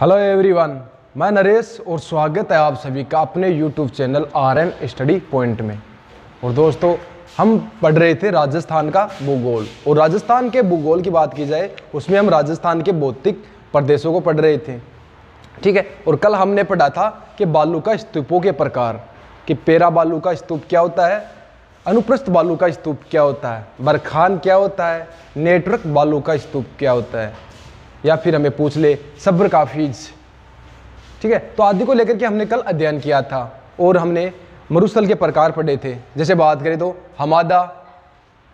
Hello everyone, मैं नरेश और स्वागत है आप सभी का अपने YouTube channel RN study point में। और दोस्तों, हम पढ़ रहे थे राजस्थान का भूगोल, और राजस्थान के भूगोल की बात की जाए उसमें हम राजस्थान के भौतिक प्रदेशों को पढ़ रहे थे, ठीक है। और कल हमने पढ़ा था कि बालू का स्तूपों के प्रकार, कि पेरा बालू का स्तूप क्या होता है, अनुप्रस्थ बालू का स्तूप क्या होता है, बरखान क्या होता है, नेटवर्क बालू का स्तूप क्या होता है, या फिर हमें पूछ ले सब्र काफीज, ठीक है। तो आदि को लेकर के हमने कल अध्ययन किया था और हमने मरुस्थल के प्रकार पढ़े थे। जैसे बात करें तो हमादा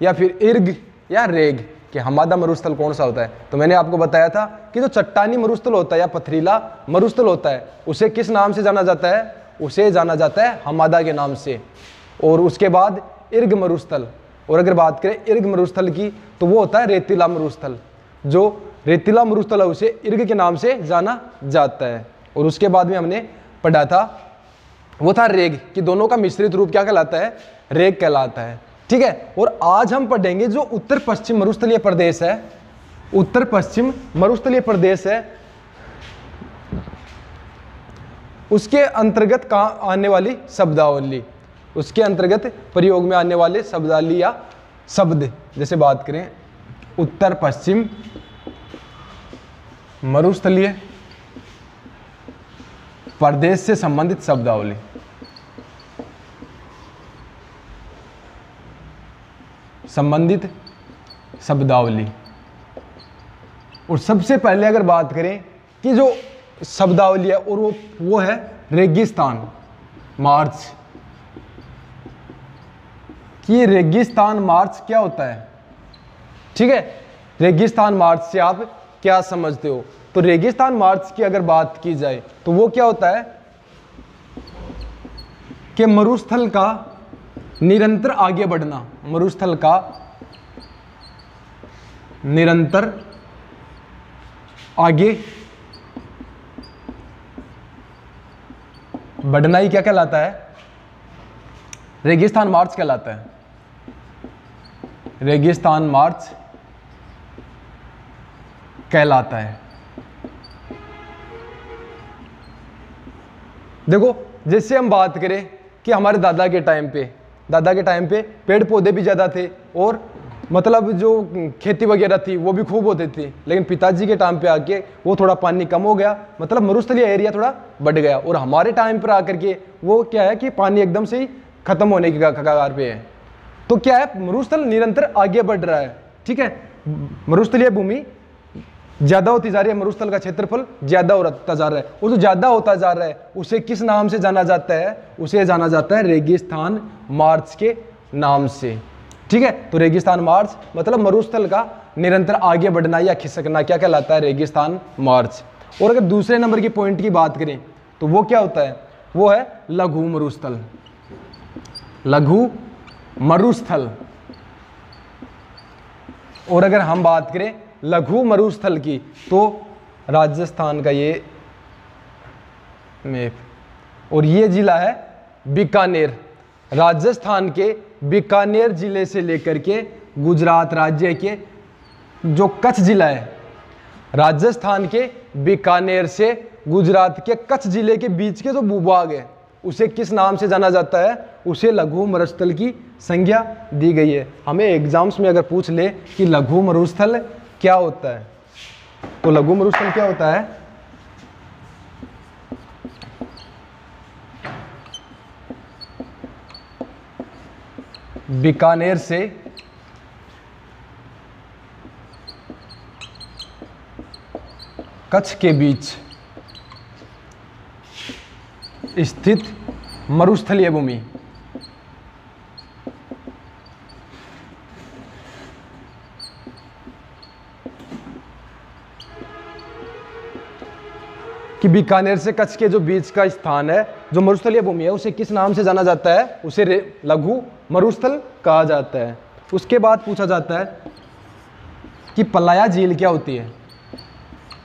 या फिर इर्ग या रेग, कि हमादा मरुस्थल कौन सा होता है। तो मैंने आपको बताया था कि जो चट्टानी मरुस्थल होता है या पथरीला मरुस्थल होता है उसे किस नाम से जाना जाता है, उसे जाना जाता है हमादा के नाम से। और उसके बाद इर्ग मरुस्थल, और अगर बात करें इर्ग मरुस्थल की तो वो होता है रेतीला मरुस्थल। जो रेतीला मरुस्थल है उसे इर्ग के नाम से जाना जाता है। और उसके बाद में हमने पढ़ा था वो था रेग, कि दोनों का मिश्रित रूप क्या कहलाता है, रेग कहलाता है, ठीक है। और आज हम पढ़ेंगे जो उत्तर पश्चिम मरुस्थलीय प्रदेश है, उत्तर पश्चिम मरुस्थलीय प्रदेश है, उसके अंतर्गत कहाँ आने वाली शब्दावली, उसके अंतर्गत प्रयोग में आने वाले शब्दावली या शब्द। जैसे बात करें उत्तर पश्चिम मरुस्थलीय प्रदेश से संबंधित शब्दावली। संबंधित शब्दावली। और सबसे पहले अगर बात करें कि जो शब्दावली है और वो है रेगिस्तान मार्च, कि रेगिस्तान मार्च क्या होता है, ठीक है। रेगिस्तान मार्च से आप क्या समझते हो? तो रेगिस्तान मार्च की अगर बात की जाए तो वो क्या होता है कि मरुस्थल का निरंतर आगे बढ़ना, मरुस्थल का निरंतर आगे बढ़ना ही क्या कहलाता है, रेगिस्तान मार्च कहलाता है। रेगिस्तान मार्च कहलाता है। देखो, जैसे हम बात करें कि हमारे दादा के टाइम पे पेड़ पौधे भी ज़्यादा थे और मतलब जो खेती वगैरह थी वो भी खूब होती थी, लेकिन पिताजी के टाइम पे आके वो थोड़ा पानी कम हो गया, मतलब मरुस्थलीय एरिया थोड़ा बढ़ गया। और हमारे टाइम पर आकर के वो क्या है कि पानी एकदम से ही खत्म होने की कगार पे है। तो क्या है, मरुस्थल निरंतर आगे बढ़ रहा है, ठीक है। मरुस्थलीय भूमि ज्यादा होती जा रही है, मरुस्थल का क्षेत्रफल ज्यादा होता जा रहा है, और जो ज्यादा होता जा रहा है उसे किस नाम से जाना जाता है, उसे जाना जाता है रेगिस्तान मार्च के नाम से, ठीक है। तो रेगिस्तान मार्च मतलब मरुस्थल का निरंतर आगे बढ़ना या खिसकना क्या कहलाता है, रेगिस्तान मार्च। और अगर दूसरे नंबर की पॉइंट की बात करें तो वो क्या होता है, वो है लघु मरुस्थल। लघु मरुस्थल। और अगर हम बात करें लघु मरुस्थल की तो राजस्थान का ये मैप, और ये जिला है बीकानेर। राजस्थान के बीकानेर जिले से लेकर के गुजरात राज्य के जो कच्छ जिला है, राजस्थान के बीकानेर से गुजरात के कच्छ जिले के बीच के जो भूभाग है उसे किस नाम से जाना जाता है, उसे लघु मरुस्थल की संज्ञा दी गई है। हमें एग्जाम्स में अगर पूछ ले कि लघु मरुस्थल क्या होता है, तो लघु मरुस्थल क्या होता है, बीकानेर से कच्छ के बीच स्थित मरुस्थलीय भूमि। कि बीकानेर से कच्छ के जो बीच का स्थान है, जो मरुस्थलीय भूमि है, उसे किस नाम से जाना जाता है, उसे लघु मरुस्थल कहा जाता है। उसके बाद पूछा जाता है कि पलाया झील क्या होती है,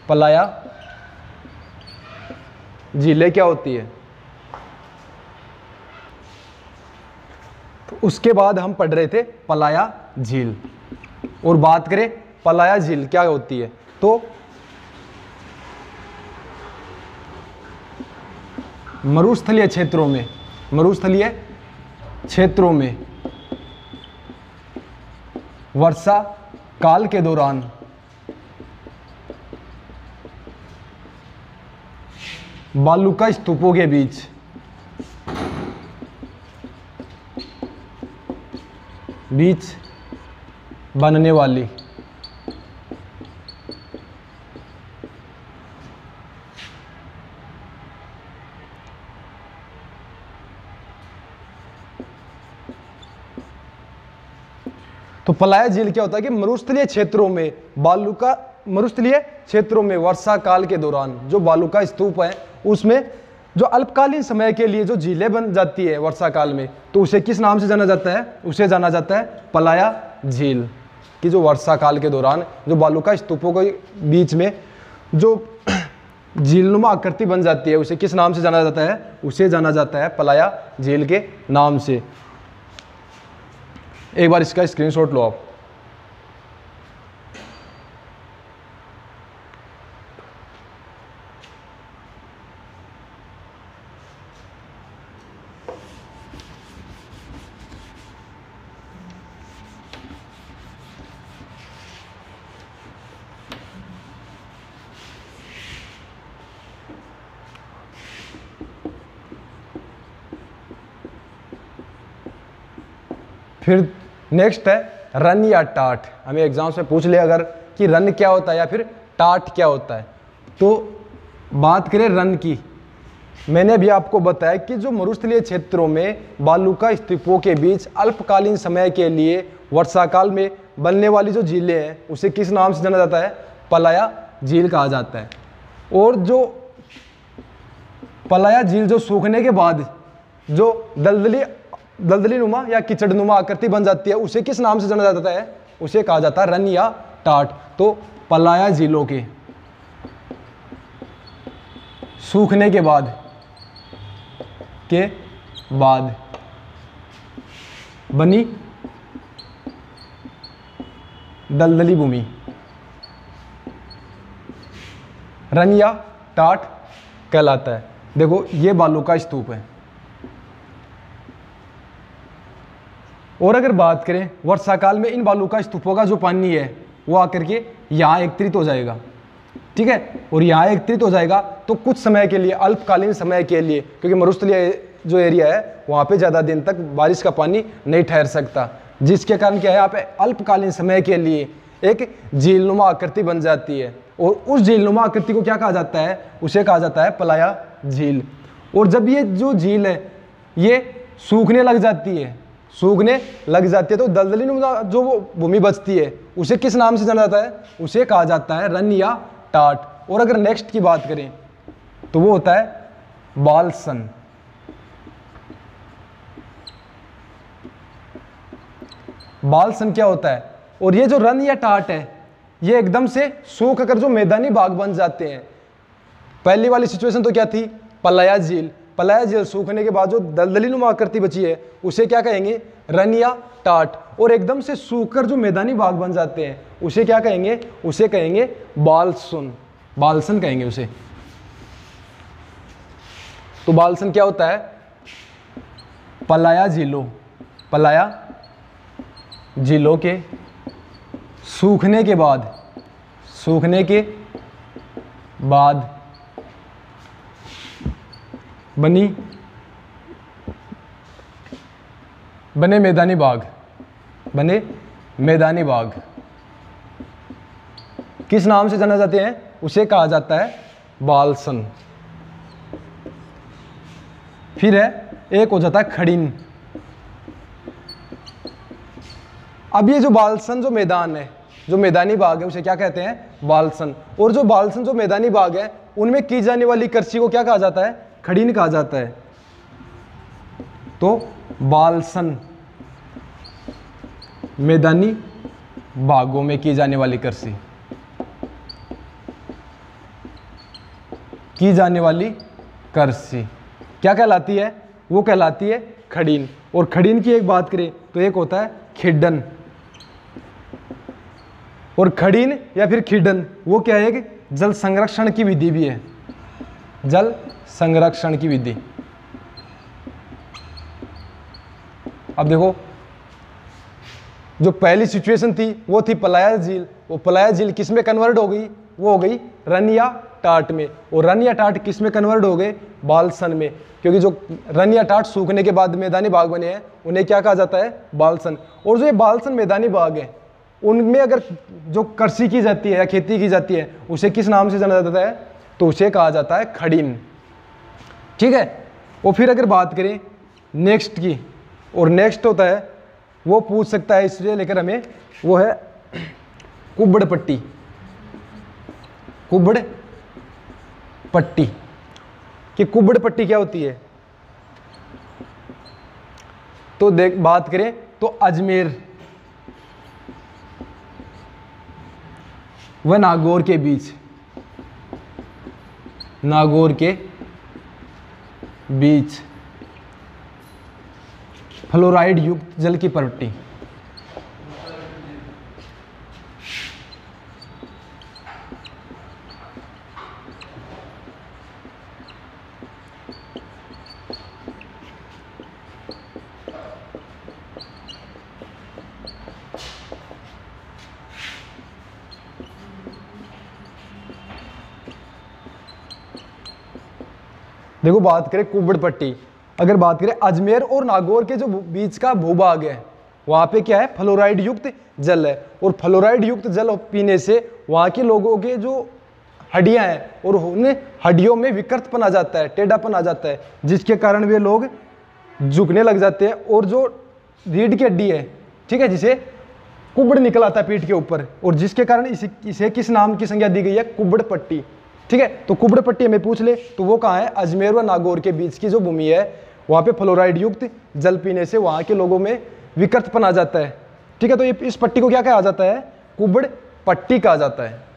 पलाया झीलें क्या होती है। तो उसके बाद हम पढ़ रहे थे पलाया झील, और बात करें पलाया झील क्या होती है, तो मरुस्थलीय क्षेत्रों में, मरुस्थलीय क्षेत्रों में वर्षा काल के दौरान बालुका स्तूपों के बीच बनने वाली तो पलाया झील क्या होता है कि मरुस्थलीय क्षेत्रों में मरुस्थलीय क्षेत्रों में वर्षा काल के दौरान जो बालुका स्तूप है उसमें जो अल्पकालीन समय के लिए जो झीलें बन जाती है वर्षा काल में, तो उसे किस नाम से जाना जाता है? उसे जाना जाता है पलाया झील। कि जो वर्षा काल के दौरान जो बालुका स्तूपों के बीच में जो झीलनुमा आकृति बन जाती है उसे किस नाम से जाना जाता है? उसे जाना जाता है पलाया झील के नाम से। एक बार इसका स्क्रीनशॉट लो आप। फिर नेक्स्ट है रन या टाट। हमें एग्जाम्स में पूछ लिया अगर कि रन क्या होता है या फिर टाट क्या होता है। तो बात करें रन की, मैंने भी आपको बताया कि जो मरुस्थलीय क्षेत्रों में बालुका स्तूपों के बीच अल्पकालीन समय के लिए वर्षाकाल में बनने वाली जो झीलें हैं उसे किस नाम से जाना जाता है? पलाया झील कहा जाता है। और जो पलाया झील जो सूखने के बाद जो दलदली नुमा या कीचड़ नुमा आकृति बन जाती है उसे किस नाम से जाना जाता है? उसे कहा जाता है रन या टाट। तो पलाया झीलों के सूखने के बाद बनी दलदली भूमि रन या टाट कहलाता है। देखो ये बालुका स्तूप है। और अगर बात करें वर्षाकाल में इन बालुका स्तूपों का जो पानी है वो आकर के यहाँ एकत्रित हो जाएगा, ठीक है। और यहाँ एकत्रित हो जाएगा तो कुछ समय के लिए, अल्पकालीन समय के लिए, क्योंकि मरुस्थलीय जो एरिया है वहाँ पे ज़्यादा दिन तक बारिश का पानी नहीं ठहर सकता, जिसके कारण क्या है यहाँ पे अल्पकालीन समय के लिए एक झीलनुमा आकृति बन जाती है। और उस झीलनुमा आकृति को क्या कहा जाता है? उसे कहा जाता है पलाया झील। और जब ये जो झील है ये सूखने लग जाती है तो दलदली नुमा जो वो भूमि बचती है उसे किस नाम से जाना जाता है? उसे कहा जाता है रन या टाट। और अगर नेक्स्ट की बात करें तो वो होता है बालसन। बालसन क्या होता है? और ये जो रन या टाट है ये एकदम से सूख कर जो मैदानी भाग बन जाते हैं। पहली वाली सिचुएशन तो क्या थी? पलाया झील सूखने के बाद जो दलदली नुमा आकृति बची है उसे क्या कहेंगे? रन या टाट। और एकदम से सूखकर जो मैदानी भाग बन जाते हैं उसे क्या कहेंगे? उसे कहेंगे बालसन कहेंगे उसे। तो बालसन क्या होता है? पलाया झीलों के सूखने के बाद बने मैदानी बाग किस नाम से जाना जाते हैं? उसे कहा जाता है बालसन। फिर है एक हो जाता है खड़ीन। अब ये जो बालसन जो मैदान है, जो मैदानी बाग है उसे क्या कहते हैं? बालसन। और जो बालसन जो मैदानी बाग है उनमें की जाने वाली कृषि को क्या कहा जाता है? खड़ीन कहा जाता है। तो बालसन मैदानी बागों में की जाने वाली कृषि, क्या कहलाती है? वो कहलाती है खड़ीन। और खड़ीन की एक बात करें तो एक होता है खिड्डन। और खड़ीन या फिर खिड्डन वो क्या है? एक जल संरक्षण की विधि भी है। जल संरक्षण की विधि। अब देखो, जो पहली सिचुएशन थी वो थी पलाया झील। वो पलाया झील किस में कन्वर्ट हो गई? वो हो गई रन या टाट में। और रन या टाट किस में कन्वर्ट हो गए? बालसन में। क्योंकि जो रन या टाट सूखने के बाद मैदानी भाग बने हैं उन्हें क्या कहा जाता है? बालसन। और जो ये बालसन मैदानी भाग है उनमें अगर जो कृषि की जाती है या खेती की जाती है उसे किस नाम से जाना जाता है? तो उसे कहा जाता है खड़ीन। ठीक है। और फिर अगर बात करें नेक्स्ट की, और नेक्स्ट होता है वो पूछ सकता है इसलिए लेकर हमें, वो है कुब्बड़ पट्टी। कुब्बड़ पट्टी कि कुब्बड़ पट्टी क्या होती है? तो देख बात करें तो अजमेर व नागौर के बीच, नागौर के बीच फ्लोराइड युक्त जल की पट्टी। देखो बात करें कुब्बड़ पट्टी, अगर बात करें अजमेर और नागौर के जो बीच का भूभाग है वहां पे क्या है? फ्लोराइड युक्त जल है। और फ्लोराइड युक्त जल पीने से वहां के लोगों के जो हड्डियां हैं और उन हड्डियों में विकृतपन आ जाता है, टेढ़ापन आ जाता है, जिसके कारण वे लोग झुकने लग जाते हैं। और जो रीढ़ की हड्डी है, ठीक है, जिसे कुब्बड़ निकल आता है पीठ के ऊपर, और जिसके कारण इसे किस नाम की संज्ञा दी गई है? कुब्बड़ पट्टी। ठीक है। तो कुब्बड़ पट्टी हमें पूछ ले तो वो कहाँ है? अजमेर व नागौर के बीच की जो भूमि है वहां पे फ्लोराइड युक्त जल पीने से वहां के लोगों में विकृतपन आ जाता है। ठीक है। तो इस पट्टी को क्या कहा जाता है? कुब्बड़ पट्टी कहा जाता है।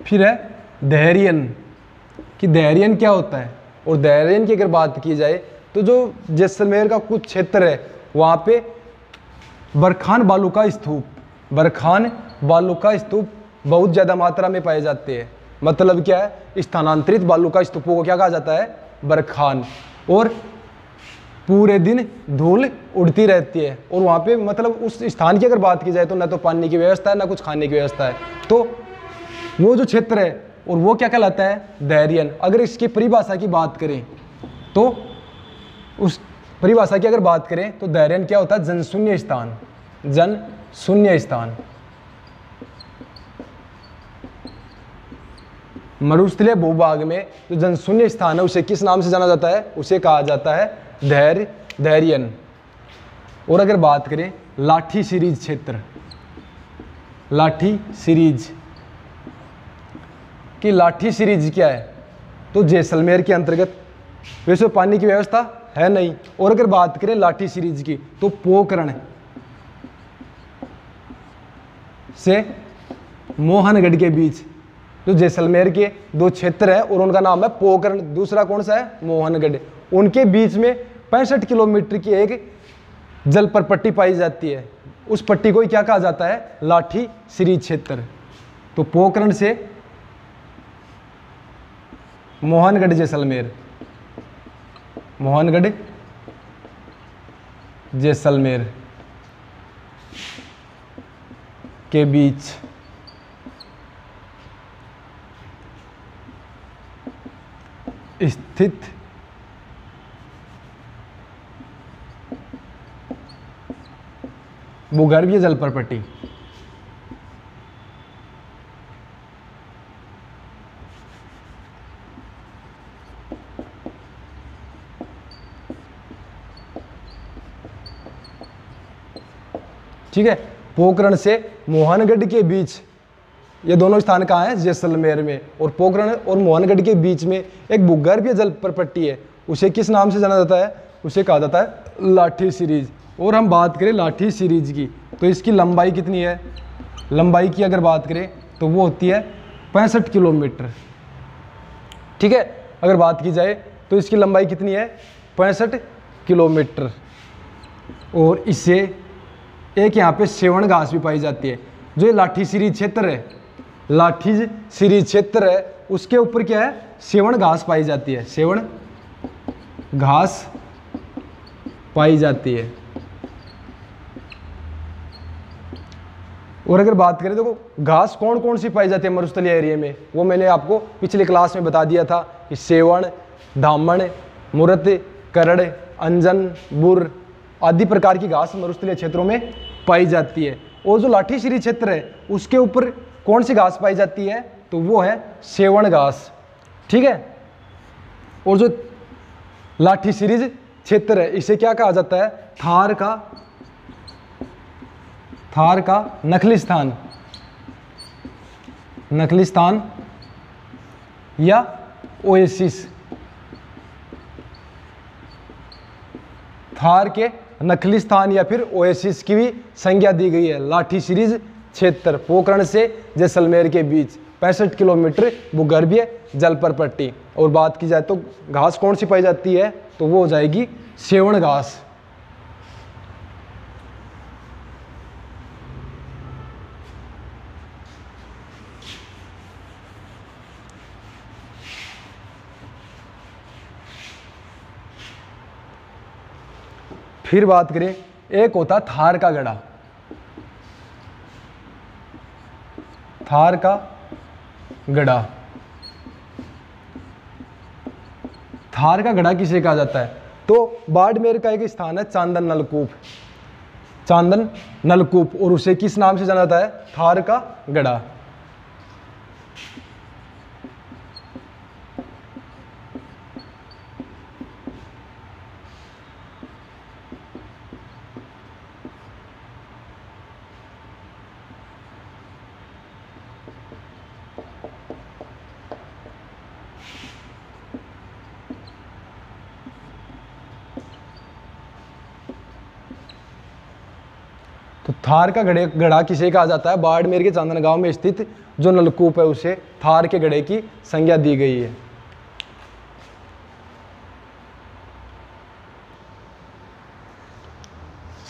फिर है दहरियन कि दहरियन क्या होता है? और दहरियन की अगर बात की जाए तो जो जैसलमेर का कुछ क्षेत्र है वहाँ पे बरखान बालू का स्तूप, बरखान बालू का स्तूप बहुत ज़्यादा मात्रा में पाए जाते हैं। मतलब क्या है? स्थानांतरित बालू का स्तूपों को क्या कहा जाता है? बरखान। और पूरे दिन धूल उड़ती रहती है। और वहाँ पे मतलब उस स्थान की अगर बात की जाए तो ना तो पानी की व्यवस्था है ना कुछ खाने की व्यवस्था है। तो वो जो क्षेत्र है और वो क्या कहलाता है? दहरियन। अगर इसकी परिभाषा की बात करें तो उस परिभाषा की अगर बात करें तो दहरियन क्या होता है? जनशून्य स्थान, जनशून्य स्थान। मरुस्थलीय भूभाग में जो जनशून्य स्थान है उसे किस नाम से जाना जाता है? उसे कहा जाता है दहरियन। और अगर बात करें लाठी सीरीज क्षेत्र, लाठी सीरीज कि लाठी सीरीज क्या है? तो जैसलमेर के अंतर्गत वैसे पानी की व्यवस्था है नहीं। और अगर बात करें लाठी सीरीज की तो पोखरण से मोहनगढ़ के बीच जो जैसलमेर के दो क्षेत्र हैं और उनका नाम है पोखरण, दूसरा कौन सा है? मोहनगढ़। उनके बीच में 65 किलोमीटर की एक जल पर पट्टी पाई जाती है। उस पट्टी को क्या कहा जाता है? लाठी सीरीज क्षेत्र। तो पोखरण से मोहनगढ़ जैसलमेर, मोहनगढ़ जैसलमेर के बीच स्थित भूगर्भीय जल पर पट्टी। ठीक है। पोखरण से मोहनगढ़ के बीच, ये दोनों स्थान कहाँ हैं? जैसलमेर में। और पोखरण और मोहनगढ़ के बीच में एक भूगर्भीय जल पर पट्टी है उसे किस नाम से जाना जाता है? उसे कहा जाता है लाठी सीरीज। और हम बात करें लाठी सीरीज की तो इसकी लंबाई कितनी है? लंबाई की अगर बात करें तो वो होती है 65 किलोमीटर। ठीक है, अगर बात की जाए तो इसकी लंबाई कितनी है? 65 किलोमीटर। और इससे एक यहाँ पे सेवण घास भी पाई जाती है। जो ये लाठी सीरीज क्षेत्र है, लाठी सीरीज क्षेत्र है, उसके ऊपर क्या है? सेवण घास पाई जाती है, सेवण घास पाई जाती है। और अगर बात करें देखो घास कौन कौन सी पाई जाती है मरुस्थलीय एरिया में, वो मैंने आपको पिछली क्लास में बता दिया था कि सेवण, धामण, मुरत, करड़, अंजन, बुर आदि प्रकार की घास मरुस्थलीय क्षेत्रों में पाई जाती है। और जो लाठी सीरीज क्षेत्र है उसके ऊपर कौन सी घास पाई जाती है? तो वो है सेवण घास। ठीक है, और जो लाठी सीरीज क्षेत्र है इसे क्या कहा जाता है? थार का नखलिस्तान, नखलिस्तान या ओएसिस। थार के नखलिस्तान या फिर ओएसिस की भी संज्ञा दी गई है। लाठी सीरीज क्षेत्र पोखरण से जैसलमेर के बीच 65 किलोमीटर भूगर्भीय जल पर पट्टी। और बात की जाए तो घास कौन सी पाई जाती है? तो वो हो जाएगी सेवण घास। फिर बात करें, एक होता थार का गड़ा। थार का गड़ा, थार का गड़ा किसे कहा जाता है? तो बाड़मेर का एक स्थान है चांदन नलकूप, चांदन नलकूप, और उसे किस नाम से जाना जाता है? थार का गड़ा। तो थार का गड़ा किसे कहा जाता है? बाड़मेर के चांदनगांव में स्थित जो नलकूप है उसे थार के गड़े की संज्ञा दी गई है।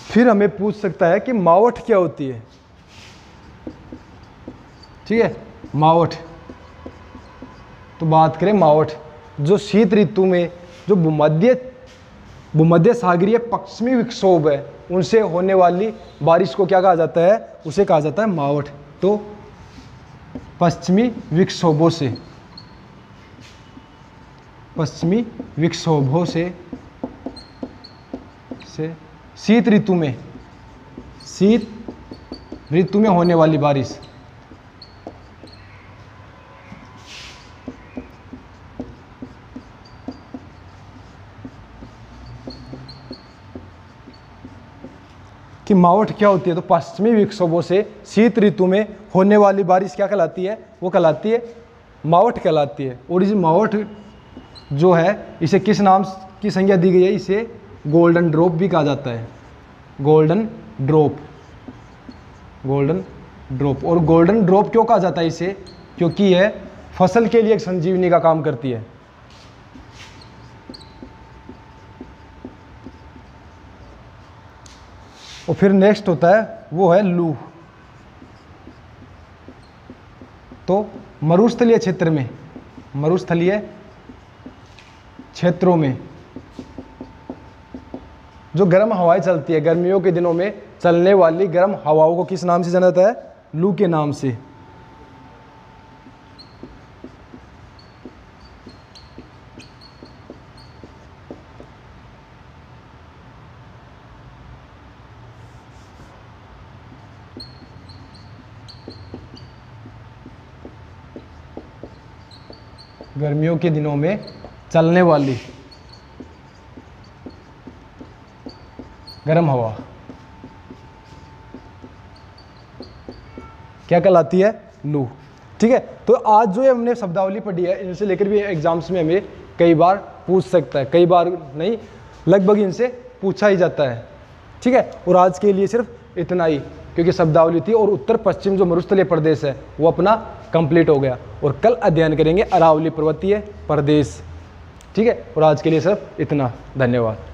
फिर हमें पूछ सकता है कि मावठ क्या होती है? ठीक है, मावठ। तो बात करें मावठ, जो शीत ऋतु में जो भूमध्य सागरीय पश्चिमी विक्षोभ है उनसे होने वाली बारिश को क्या कहा जाता है? उसे कहा जाता है मावठ। तो पश्चिमी विक्षोभों से शीत ऋतु में होने वाली बारिश। कि मावठ क्या होती है? तो पश्चिमी विक्षोभों से शीत ऋतु में होने वाली बारिश क्या कहलाती है? वो कहलाती है मावठ कहलाती है। और इस मावठ जो है इसे किस नाम की संज्ञा दी गई है? इसे गोल्डन ड्रॉप भी कहा जाता है, गोल्डन ड्रॉप, गोल्डन ड्रॉप। और गोल्डन ड्रॉप क्यों कहा जाता है इसे? क्योंकि यह फसल के लिए एक संजीवनी का काम करती है। और फिर नेक्स्ट होता है वो है लू। तो मरुस्थलीय क्षेत्रों में जो गर्म हवाएं चलती है, गर्मियों के दिनों में चलने वाली गर्म हवाओं को किस नाम से जाना जाता है? लू के नाम से। गर्मियों के दिनों में चलने वाली गर्म हवा क्या कहलाती है? लू। ठीक है, तो आज जो हमने शब्दावली पढ़ी है इनसे लेकर भी एग्जाम्स में हमें कई बार पूछ सकता है, कई बार नहीं लगभग इनसे पूछा ही जाता है। ठीक है, और आज के लिए सिर्फ इतना ही, क्योंकि शब्दावली थी और उत्तर पश्चिम जो मरुस्थलीय प्रदेश है वो अपना कंप्लीट हो गया, और कल अध्ययन करेंगे अरावली पर्वतीय प्रदेश। ठीक है, और आज के लिए सिर्फ इतना। धन्यवाद।